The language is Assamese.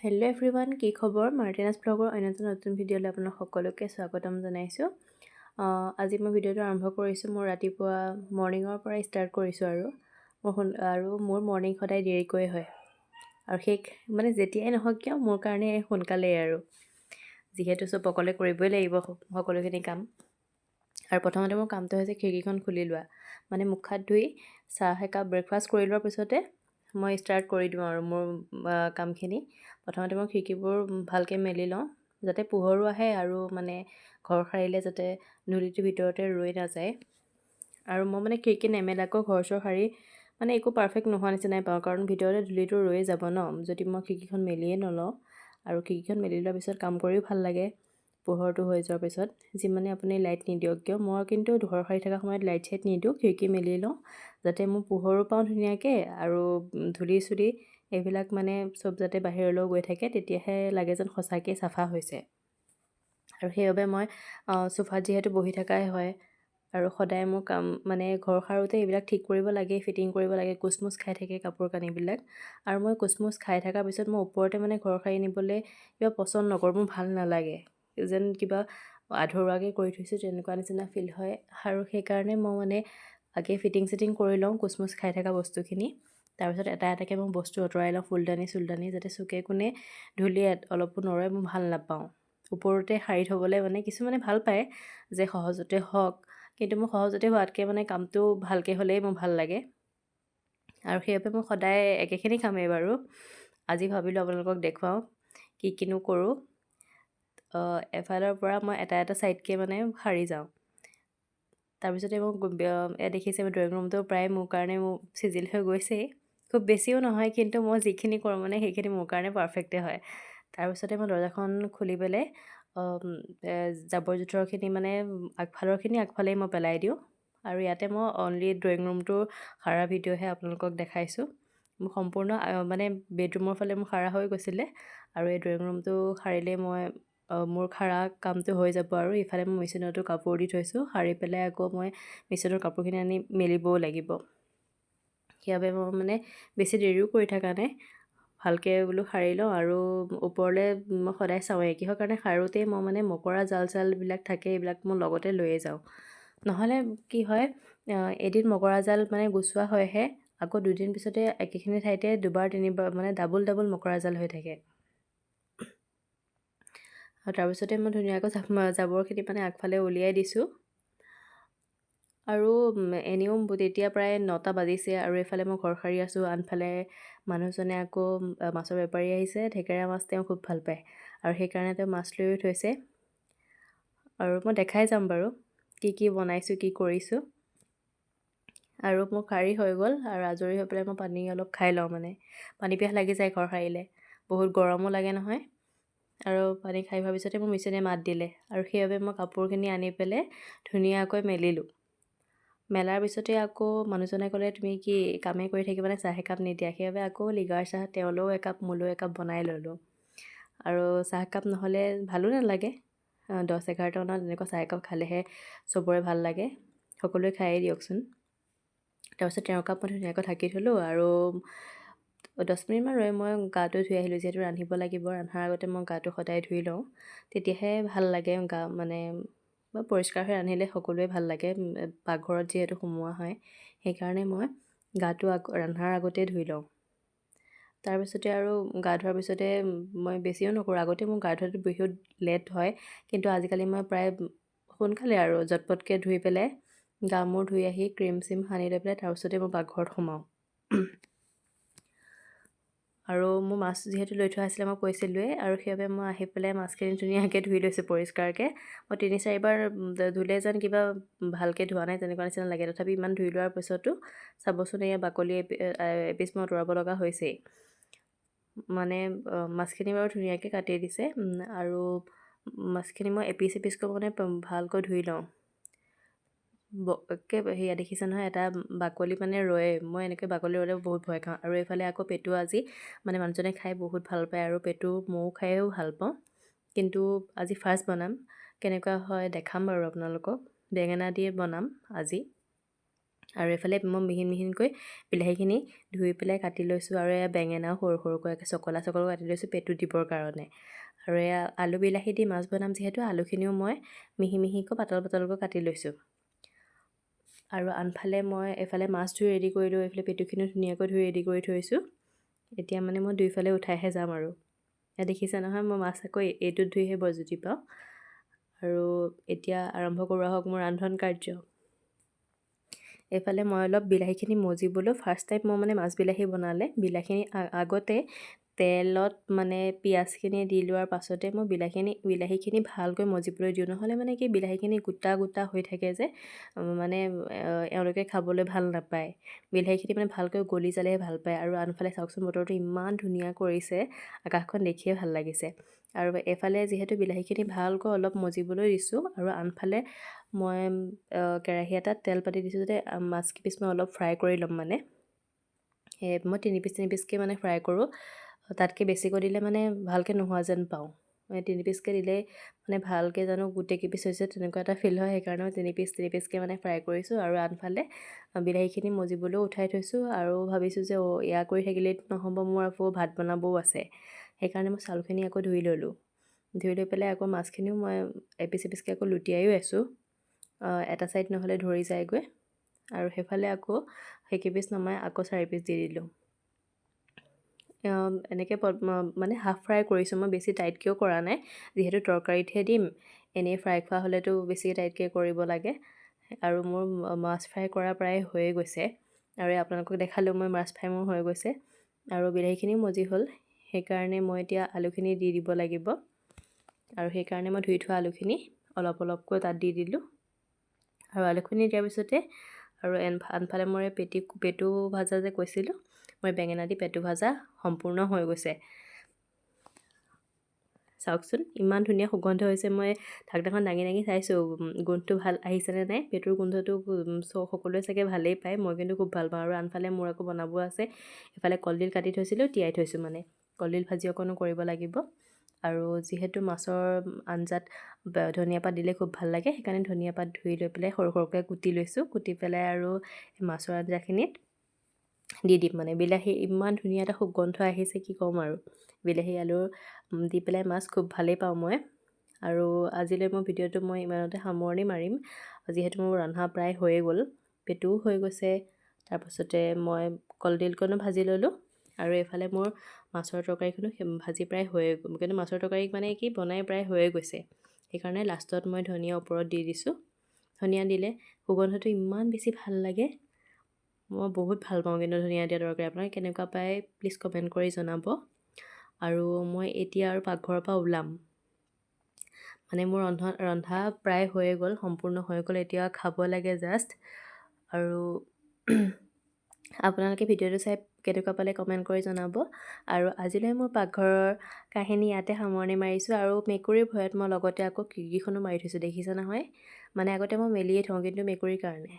হেল্ল' এভৰিৱান, কি খবৰ? মাৰ্টিনাছ ব্লগৰ অন্য এটা নতুন ভিডিঅ'লৈ আপোনাক সকলোকে স্বাগতম জনাইছোঁ। আজি মই ভিডিঅ'টো আৰম্ভ কৰিছোঁ মোৰ ৰাতিপুৱা মৰ্ণিঙৰ পৰাই ষ্টাৰ্ট কৰিছোঁ আৰু মোৰ মৰ্ণিং সদায় দেৰিকৈ হয় আৰু মানে যেতিয়াই নহওক কিয় মোৰ কাৰণে সোনকালেই আৰু যিহেতু চব অকলে কৰিবই লাগিব সকলোখিনি কাম। আৰু প্ৰথমতে মোৰ কামটো হৈছে খিৰিকীখন খুলি লোৱা, মানে মুখ হাত ধুই চাহ একাপ ব্ৰেকফাষ্ট কৰি লোৱাৰ পিছতে মই ষ্টাৰ্ট কৰি দিওঁ আৰু মোৰ কামখিনি। প্ৰথমতে মই খিৰিকীবোৰ ভালকৈ মেলি লওঁ যাতে পোহৰো আহে আৰু মানে ঘৰ সাৰিলে যাতে ধূলিটো ভিতৰতে ৰৈ নাযায়। আৰু মই মানে খিৰিকী নেমেলাকৈ ঘৰ চৰ সাৰি মানে একো পাৰফেক্ট নোহোৱা নিচিনাই পাওঁ, কাৰণ ভিতৰতে ধূলিটো ৰৈ যাব ন যদি মই খিৰিকীখন মেলিয়ে নলওঁ। আৰু খিৰিকীখন মেলি লোৱাৰ পিছত কাম কৰিও ভাল লাগে পোহৰটো হৈ যোৱাৰ পিছত, যিমানে আপুনি লাইট নিদিয়ক কিয়। মই কিন্তু ঘৰ সাৰি থকা সময়ত লাইট চাইট নিদিওঁ, খিৰিকী মেলি লওঁ যাতে মই পোহৰো পাওঁ ধুনীয়াকৈ আৰু ধূলি চুলি এইবিলাক মানে চব যাতে বাহিৰলৈ গৈ থাকে, তেতিয়াহে লাগে যেন সঁচাকৈ চাফা হৈছে। আৰু সেইবাবে মই চোফাত যিহেতু বহি থকাই হয় আৰু সদায় মোৰ কাম মানে ঘৰ সাৰোঁতে এইবিলাক ঠিক কৰিব লাগে, ফিটিং কৰিব লাগে, কুচমুচ খাই থাকে কাপোৰ কানিবিলাক। আৰু মই কুচমুচ খাই থকাৰ পিছত মই ওপৰতে মানে ঘৰ সাৰি নিবলৈ কিবা পচন্দ নকৰোঁ, মোৰ ভাল নালাগে, যেন কিবা আধৰুৱাকৈ কৰি থৈছোঁ তেনেকুৱা নিচিনা ফিল হয়। আৰু সেইকাৰণে মই মানে আগে ফিটিং চিটিং কৰি লওঁ কুচমুচ খাই থকা বস্তুখিনি। তাৰপিছত এটা এটাকৈ মই বস্তু আঁতৰাই লওঁ, ফুলদানি চুলদানি, যাতে চুকে কোণে ধূলি অলপো নৰয়, মই ভাল নাপাওঁ। ওপৰতে সাৰি থ'বলৈ মানে কিছুমানে ভাল পায় যে সহজতে হওক, কিন্তু মোৰ সহজতে হোৱাতকৈ মানে কামটো ভালকৈ হ'লেই মোৰ ভাল লাগে। আৰু সেইবাবে মই সদায় একেখিনি কামেই বাৰু আজি ভাবিলোঁ আপোনালোকক দেখুৱাওঁ কি কিনো কৰোঁ। এফালৰ পৰা মই এটা এটা ছাইডকৈ মানে সাৰি যাওঁ। তাৰপিছতে মোক দেখিছে ড্ৰয়িং ৰুমটো প্ৰায় মোৰ কাৰণে চিজিল হৈ গৈছেই, খুব বেছিও নহয়, কিন্তু মই যিখিনি কৰোঁ মানে সেইখিনি মোৰ কাৰণে পাৰফেক্টে হয়। তাৰপিছতে মই দৰজাখন খুলি পেলাই জাবৰ জোথৰখিনি মানে আগফালেই মই পেলাই দিওঁ। আৰু ইয়াতে মই অনলি ড্ৰয়িং ৰুমটো সাৰা ভিডিঅ'হে আপোনালোকক দেখাইছোঁ। মোৰ সম্পূৰ্ণ মানে বেডৰুমৰ ফালে মোৰ সাৰা হৈ গৈছিলে, আৰু এই ড্ৰয়িং ৰুমটো সাৰিলেই মোৰ সাৰা কামটো হৈ যাব। আৰু ইফালে মই মেচিনতো কাপোৰ দি থৈছোঁ, সাৰি পেলাই আকৌ মই মেচিনৰ কাপোৰখিনি আনি মেলিবও লাগিব। সেইবাবে মই মানে বেছি দেৰিও কৰি থকা নাই, ভালকৈ বোলো সাৰি লওঁ। আৰু ওপৰলৈ মই সদায় চাওঁৱেই, কিহৰ কাৰণে সাৰোঁতেই মই মানে মকৰা জাল চালবিলাক থাকে, এইবিলাক মই লগতে লৈয়ে যাওঁ। নহ'লে কি হয়, এদিন মকৰা জাল মানে গুচোৱা হয়হে, আকৌ দুদিন পিছতে একেখিনি ঠাইতে দুবাৰ তিনিবাৰ মানে ডাবুল মকৰা জাল হৈ থাকে। আৰু তাৰপিছতে মই ধুনীয়াকৈ জাবৰখিনি মানে আগফালে উলিয়াই দিছোঁ। আৰু এনেও তেতিয়া প্ৰায় 9টা বাজিছে আৰু এইফালে মই ঘৰ সাৰি আছোঁ, আনফালে মানুহজনে আকৌ মাছৰ বেপাৰী আহিছে, থেকেৰা মাছ তেওঁ খুব ভাল পায় আৰু সেইকাৰণে তেওঁ মাছ লৈও থৈছে। আৰু মই দেখাই যাম বাৰু কি কি বনাইছোঁ, কি কৰিছোঁ। আৰু মোৰ সাৰি হৈ গ'ল আৰু আজৰি হৈ পেলাই মই পানী অলপ খাই লওঁ, মানে পানী পিয়াহ লাগি যায় ঘৰ সাৰিলে, বহুত গৰমো লাগে নহয়। আৰু পানী খাই হোৱাৰ পিছতে মোৰ মেচিনে মাত দিলে, আৰু সেইবাবে মই কাপোৰখিনি আনি পেলাই ধুনীয়াকৈ মেলিলোঁ। মেলাৰ পিছতে আকৌ মানুহজনে ক'লে, তুমি কি কামেই কৰি থাকিবানে, চাহ একাপ নিদিয়া? সেইবাবে আকৌ লিগাৰ চাহ তেওঁলৈও একাপ মোলৈও একাপ বনাই ল'লোঁ। আৰু চাহ একাপ নহ'লে ভালো নালাগে, 10-11টা মানত এনেকুৱা চাহ একাপ খালেহে চবৰে ভাল লাগে, সকলোৱে খায়েই দিয়কচোন। তাৰপিছত তেওঁৰ কাপ মই ধুনীয়াকৈ ঢাকি থ'লোঁ আৰু 10 মিনিটমান ৰৈ মই গাটো ধুই আহিলোঁ, যিহেতু ৰান্ধিব লাগিব। ৰন্ধাৰ আগতে মই গাটো সদায় ধুই লওঁ, তেতিয়াহে ভাল লাগে গা মানে পৰিষ্কাৰ হৈ ৰান্ধিলে সকলোৱে ভাল লাগে, পাকঘৰত যিহেতু সোমোৱা হয়, সেইকাৰণে মই গাটো ৰন্ধাৰ আগতে ধুই লওঁ। তাৰপিছতে আৰু গা ধোৱাৰ পিছতে মই বেছিও নকৰোঁ, আগতে মোৰ গা ধোৱাটো বহুত লেট হয়, কিন্তু আজিকালি মই প্ৰায় সোনকালে আৰু জটপটকৈ ধুই পেলাই গা মূৰ ধুই আহি ক্ৰীম চিম সানি লৈ পেলাই তাৰপিছতে মই পাকঘৰত সোমাওঁ। আৰু মোৰ মাছ যিহেতু লৈ থোৱা আছিলে মই কৈছিলোঁৱেই, আৰু সেইবাবে মই আহি পেলাই মাছখিনি ধুনীয়াকৈ ধুই লৈছোঁ পৰিষ্কাৰকৈ। মই 3-4বাৰ ধুলে যেন কিবা ভালকৈ ধোৱা নাই তেনেকুৱা নিচিনা লাগে, তথাপি ইমান ধুই লোৱাৰ পিছতো চাবচোন এয়া বাকলি এপিচ মই আঁতৰাব লগা হৈছেই। মানে মাছখিনি বাৰু ধুনীয়াকৈ কাটি দিছে, আৰু মাছখিনি মই এপিচ এপিচকৈ মানে ভালকৈ ধুই লওঁ। সেয়া দেখিছে নহয়, এটা বাকলি মানে ৰয়ে, মই এনেকৈ বাকলি ৰ'লে বহুত ভয় খাওঁ। আৰু এইফালে আকৌ পেটু আজি মানে মানুহজনে খাই বহুত ভাল পায়, আৰু পেটু ময়ো খায়ো ভাল পাওঁ, কিন্তু আজি ফাৰ্ষ্ট বনাম, কেনেকুৱা হয় দেখাম বাৰু আপোনালোকক। বেঙেনা দিয়ে বনাম আজি। আৰু এফালে মই মিহি মিহিকৈ বিলাহীখিনি ধুই পেলাই কাটি লৈছোঁ আৰু এয়া বেঙেনাও সৰু সৰুকৈ চকলা কাটি লৈছোঁ পেটু দিবৰ কাৰণে। আৰু এয়া আলু বিলাহী দি মাছ বনাম যিহেতু আলুখিনিও মই মিহি মিহিকৈ পাতলকৈ কাটি লৈছোঁ। আৰু আনফালে মই এফালে মাছ ধুই ৰেডি কৰিলোঁ, এইফালে পেটুখিনিও ধুনীয়াকৈ ধুই ৰেডি কৰি থৈছোঁ। এতিয়া মানে মই দুইফালে উঠাইহে যাম আৰু। এয়া দেখিছে নহয়, মই মাছ আকৌ এইটোত ধুইহে বৰ জুতি পাওঁ। আৰু এতিয়া আৰম্ভ কৰোঁ আহক মোৰ ৰান্ধন কাৰ্য। এইফালে মই অলপ বিলাহীখিনি মজিবলৈ ফাৰ্ষ্ট টাইম মই মানে মাছ বিলাহী বনালে বিলাহীখিনি আগতে তেলত মানে পিঁয়াজখিনি দি লোৱাৰ পাছতে মই বিলাহীখিনি ভালকৈ মজিবলৈ দিওঁ, নহ'লে মানে কি বিলাহীখিনি গোটা হৈ থাকে যে মানে এওঁলোকে খাবলৈ ভাল নাপায়। বিলাহীখিনি মানে ভালকৈ গলি যালেহে ভাল পায়। আৰু আনফালে চাওকচোন বতৰটো ইমান ধুনীয়া কৰিছে, আকাশখন দেখিয়ে ভাল লাগিছে। আৰু এফালে যিহেতু বিলাহীখিনি ভালকৈ অলপ মজিবলৈ দিছোঁ আৰু আনফালে মই কেৰাহী এটাত তেল পাতি দিছোঁ যাতে মাছ কেইপিচ মই অলপ ফ্ৰাই কৰি ল'ম। মানে মই 3 পিচকৈ মানে ফ্ৰাই কৰোঁ, তাতকৈ বেছিকৈ দিলে মানে ভালকৈ নোহোৱা যেন পাওঁ। 3 পিচকৈ দিলে মানে ভালকৈ জানো গোটেই কেইপিচ হৈছে তেনেকুৱা এটা ফিল হয়, সেইকাৰণে মই 3 পিচকৈ মানে ফ্ৰাই কৰিছোঁ। আৰু আনফালে বিলাহীখিনি মজিবলৈও উঠাই থৈছোঁ আৰু ভাবিছোঁ যে এয়া কৰি থাকিলেই নহ'ব, মোৰ আকৌ ভাত বনাবও আছে। সেইকাৰণে মই চাউলখিনি আকৌ ধুই ল'লোঁ। ধুই লৈ পেলাই আকৌ মাছখিনিও মই এপিচকৈ আকৌ লুটিয়াইও আছোঁ, এটা ছাইড নহ'লে ধৰি যায়গৈ। আৰু সেইফালে আকৌ সেইকেইপিচ নমাই আকৌ 4 পিচ দি দিলোঁ। এনেকৈ মানে হাফ ফ্ৰাই কৰিছোঁ, মই বেছি টাইটকৈও কৰা নাই, যিহেতু তৰকাৰীতহে দিম। এনেই ফ্ৰাই খোৱা হ'লেতো বেছি টাইটকৈ কৰিব লাগে। আৰু মোৰ মাছ ফ্ৰাই কৰা প্ৰায় হৈয়ে গৈছে, আৰু আপোনালোকক দেখালেও মই মাছ ফ্ৰাই মোৰ হৈ গৈছে। আৰু বিলাহীখিনিও মজি হ'ল, সেইকাৰণে মই এতিয়া আলুখিনি দি দিব লাগিব। আৰু সেইকাৰণে মই ধুই থোৱা আলুখিনি অলপকৈ তাত দি দিলোঁ। আৰু আলুখিনি দিয়াৰ পিছতে আৰু আনফালে মই পেটু ভাজা যে কৈছিলোঁ, মই বেঙেনা দি পেটু ভাজা সম্পূৰ্ণ হৈ গৈছে। চাওকচোন ইমান ধুনীয়া সুগন্ধ হৈছে। মই ঢাকনাখন দাঙি চাইছোঁ গোন্ধটো ভাল আহিছেনে নাই। পেটুৰ গোন্ধটো সকলোৱে চাগে ভালেই পায়, মই কিন্তু খুব ভাল পাওঁ। আৰু আনফালে মোৰ আকৌ বনাব আছে, এফালে কলডিল কাটি থৈছিলোঁ, তিয়াই থৈছোঁ, মানে কলডিল ভাজি অকণো কৰিব লাগিব। আৰু যিহেতু মাছৰ আঞ্জাত ধনিয়া পাত দিলে খুব ভাল লাগে, সেইকাৰণে ধনিয়া পাত ধুই লৈ পেলাই সৰুকৈ কুটি লৈছোঁ। কুটি পেলাই আৰু মাছৰ আঞ্জাখিনিত দি দিম। মানে বিলাহী ইমান ধুনীয়া এটা সুগন্ধ আহিছে, কি ক'ম আৰু। বিলাহী আলু দি পেলাই মাছ খুব ভালেই পাওঁ মই। আৰু আজিলৈ মোৰ ভিডিঅ'টো মই ইমানতে সামৰণি মাৰিম, যিহেতু মোৰ ৰন্ধা প্ৰায় হৈয়ে গ'ল। পেটুও হৈ গৈছে, তাৰপাছতে মই কলডিলকণো ভাজি ল'লোঁ, আৰু এইফালে মোৰ মাছৰ তৰকাৰীখনো ভাজি প্ৰায় হৈয়ে গ'ল। কিন্তু মাছৰ তৰকাৰী মানে কি বনাই প্ৰায় হৈয়ে গৈছে, সেইকাৰণে লাষ্টত মই ধনিয়া ওপৰত দি দিছোঁ। ধনিয়া দিলে সুগন্ধটো ইমান বেছি ভাল লাগে, মই বহুত ভাল পাওঁ কিন্তু ধনিয়া দিয়া তৰকাৰী। আপোনালোকে কেনেকুৱা পায় প্লিজ কমেণ্ট কৰি জনাব। আৰু মই এতিয়া আৰু পাকঘৰৰ পৰা ওলাম, মানে মোৰ ৰন্ধা প্ৰায় হৈয়ে গ'ল, সম্পূৰ্ণ হৈ গ'ল, এতিয়া খাব লাগে জাষ্ট। আৰু আপোনালোকে ভিডিঅ'টো চাই কেনেকুৱা পালে কমেণ্ট কৰি জনাব। আৰু আজিলৈ মোৰ পাকঘৰৰ কাহিনী ইয়াতে সামৰণি মাৰিছোঁ। আৰু মেকুৰীৰ ভয়ত মই লগতে আকৌ খিৰিকীখনো মাৰি থৈছোঁ, দেখিছে নহয়। মানে আগতে মই মেলিয়ে থওঁ, কিন্তু মেকুৰীৰ কাৰণে